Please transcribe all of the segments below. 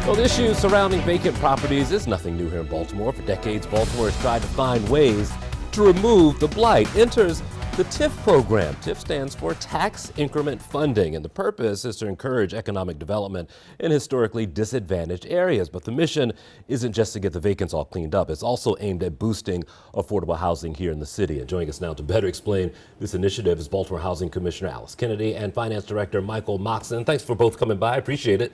Well, the issue surrounding vacant properties is nothing new here in Baltimore. For decades, Baltimore has tried to find ways to remove the blight. Enters the TIF program. TIF stands for Tax Increment Funding, and the purpose is to encourage economic development in historically disadvantaged areas. But the mission isn't just to get the vacants all cleaned up. It's also aimed at boosting affordable housing here in the city. And joining us now to better explain this initiative is Baltimore Housing Commissioner Alice Kennedy and Finance Director Michael Mocksten. Thanks for both coming by. I appreciate it.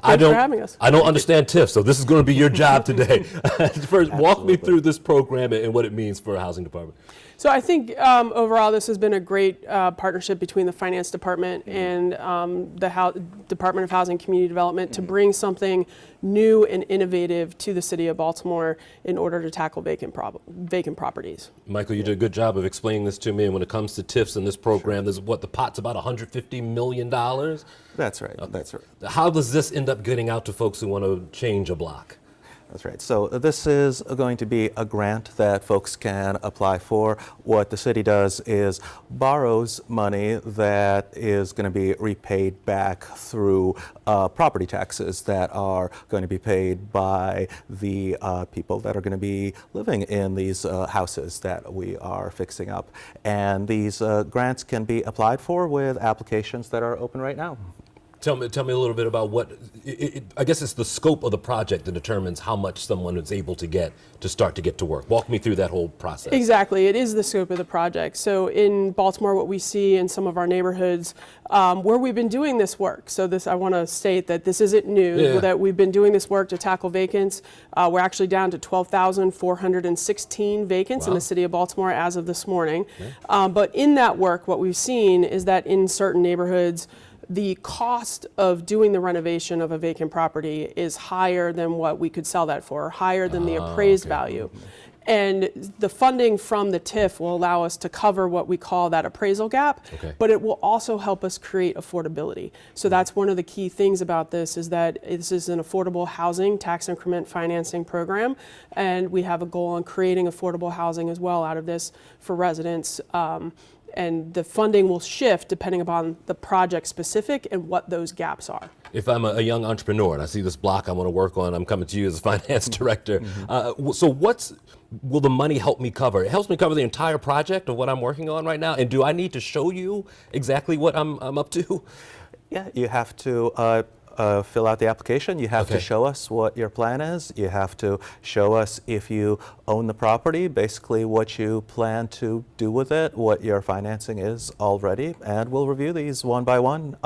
Thanks for having us. I don't understand TIF, so this is going to be your job today. First, walk me through this program and what it means for a housing department. So I think overall this has been a great partnership between the Finance Department and the Department of Housing and Community Development to bring something new and innovative to the city of Baltimore in order to tackle vacant properties. Michael, you did a good job of explaining this to me. And when it comes to TIFs in this program, there's the pot's about $150 million? That's right. That's right. How does this end up getting out to folks who want to change a block? That's right. So this is going to be a grant that folks can apply for. What the city does is borrows money that is going to be repaid back through property taxes that are going to be paid by the people that are going to be living in these houses that we are fixing up. And these grants can be applied for with applications that are open right now. Tell me a little bit about what, I guess it's the scope of the project that determines how much someone is able to get to work. Walk me through that whole process. Exactly, it is the scope of the project. So in Baltimore, what we see in some of our neighborhoods where we've been doing this work, so I want to state that this isn't new, that we've been doing this work to tackle vacants. We're actually down to 12,416 vacants in the city of Baltimore as of this morning. But in that work, what we've seen is that in certain neighborhoods, the cost of doing the renovation of a vacant property is higher than what we could sell that for, higher than the appraised value. And the funding from the TIF will allow us to cover what we call that appraisal gap, but it will also help us create affordability. So that's one of the key things about this, is that this is an affordable housing tax increment financing program, and we have a goal on creating affordable housing as well out of this for residents. And the funding will shift depending upon the project specific and what those gaps are. If I'm a young entrepreneur and I see this block I want to work on, I'm coming to you as a finance director. So will the money help me cover? It helps me cover the entire project of what I'm working on right now. And do I need to show you exactly what I'm up to? Yeah, you have to fill out the application. You have to show us what your plan is. You have to show us if you own the property, basically what you plan to do with it, what your financing is already, and we'll review these one by one.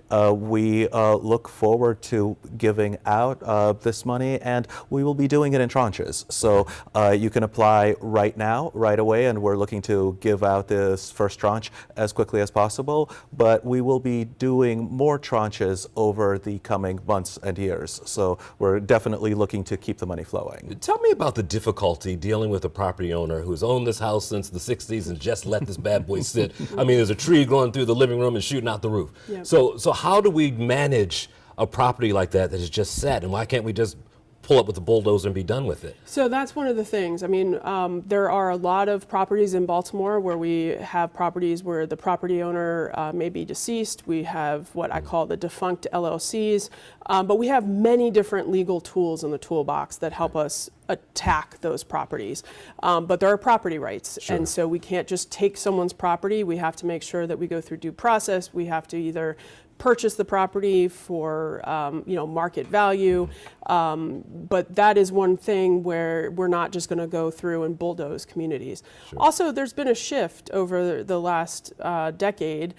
We look forward to giving out this money, and we will be doing it in tranches. So you can apply right now, right away, and we're looking to give out this first tranche as quickly as possible, but we will be doing more tranches over the coming months and years. So we're definitely looking to keep the money flowing. Tell me about the difficulty dealing with a property owner who's owned this house since the 60s and just let this bad boy sit. I mean, there's a tree growing through the living room and shooting out the roof. So how do we manage a property like that is just set, and why can't we just pull up with the bulldozer and be done with it? So that's one of the things. I mean, there are a lot of properties in Baltimore where we have properties where the property owner may be deceased. We have what I call the defunct LLCs, but we have many different legal tools in the toolbox that help us attack those properties. But there are property rights, and so we can't just take someone's property. We have to make sure that we go through due process. We have to either purchase the property for market value, but that is one thing where we're not just going to go through and bulldoze communities. Also, there's been a shift over the last decade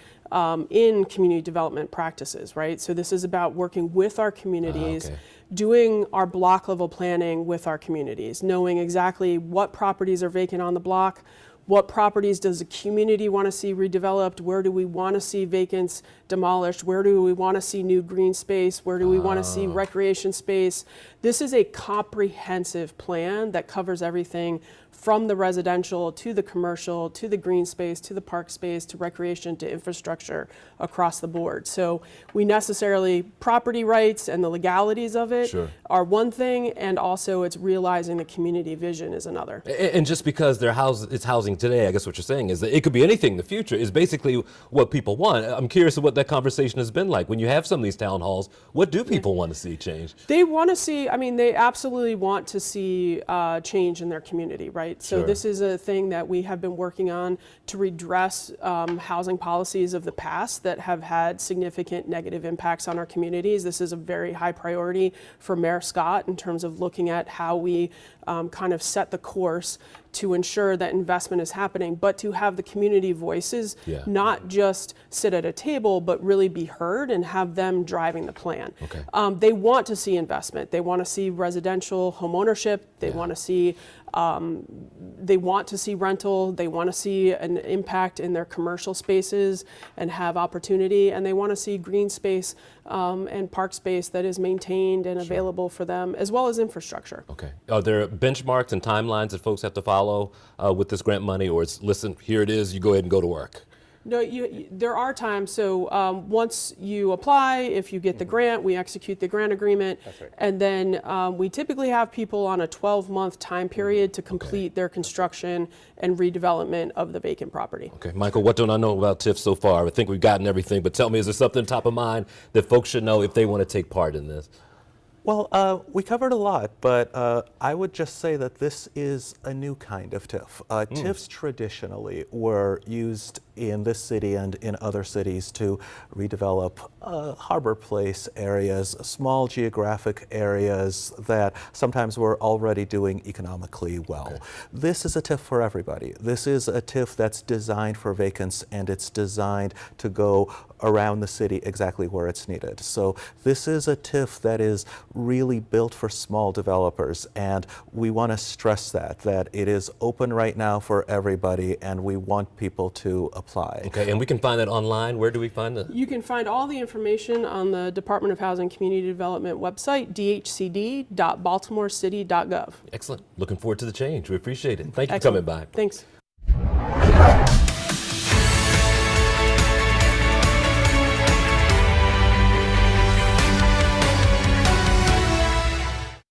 in community development practices, right? So this is about working with our communities, doing our block level planning with our communities, knowing exactly what properties are vacant on the block, what properties does the community want to see redeveloped? Where do we want to see vacants demolished? Where do we want to see new green space? Where do we want to see recreation space? This is a comprehensive plan that covers everything from the residential to the commercial to the green space to the park space to recreation to infrastructure across the board. So we necessarily, property rights and the legalities of it are one thing, and also it's realizing the community vision is another. And just because it's housing today, I guess what you're saying is that it could be anything in the future is basically what people want. I'm curious of what that conversation has been like. When you have some of these town halls, what do people want to see change? They want to see, I mean, they absolutely want to see change in their community, right? So this is a thing that we have been working on to redress housing policies of the past that have had significant negative impacts on our communities. This is a very high priority for Mayor Scott in terms of looking at how we kind of set the course to ensure that investment is happening, but to have the community voices not just sit at a table, but really be heard and have them driving the plan. They want to see investment. They want to see residential home ownership. They want to see rental. They want to see an impact in their commercial spaces and have opportunity. And they want to see green space and park space that is maintained and available for them, as well as infrastructure. Are there benchmarks and timelines that folks have to follow with this grant money, or it's, listen, here it is, you go ahead and go to work? No, there are times. So once you apply, if you get the grant, we execute the grant agreement. And then we typically have people on a 12-month time period to complete their construction and redevelopment of the vacant property. Michael, what don't I know about TIF so far? I think we've gotten everything, but tell me, is there something top of mind that folks should know if they want to take part in this? Well, we covered a lot, but I would just say that this is a new kind of TIF. TIFs traditionally were used in this city and in other cities to redevelop harbor place areas, small geographic areas that sometimes were already doing economically well. This is a TIF for everybody. This is a TIF that's designed for vacants, and it's designed to go around the city exactly where it's needed. So this is a TIF that is really built for small developers, and we want to stress that it is open right now for everybody, and we want people to apply. And we can find that online. Where do we find that? You can find all the information on the Department of Housing and Community Development website, dhcd.baltimorecity.gov. Excellent. Looking forward to the change. We appreciate it. Thank you for coming by. Thanks.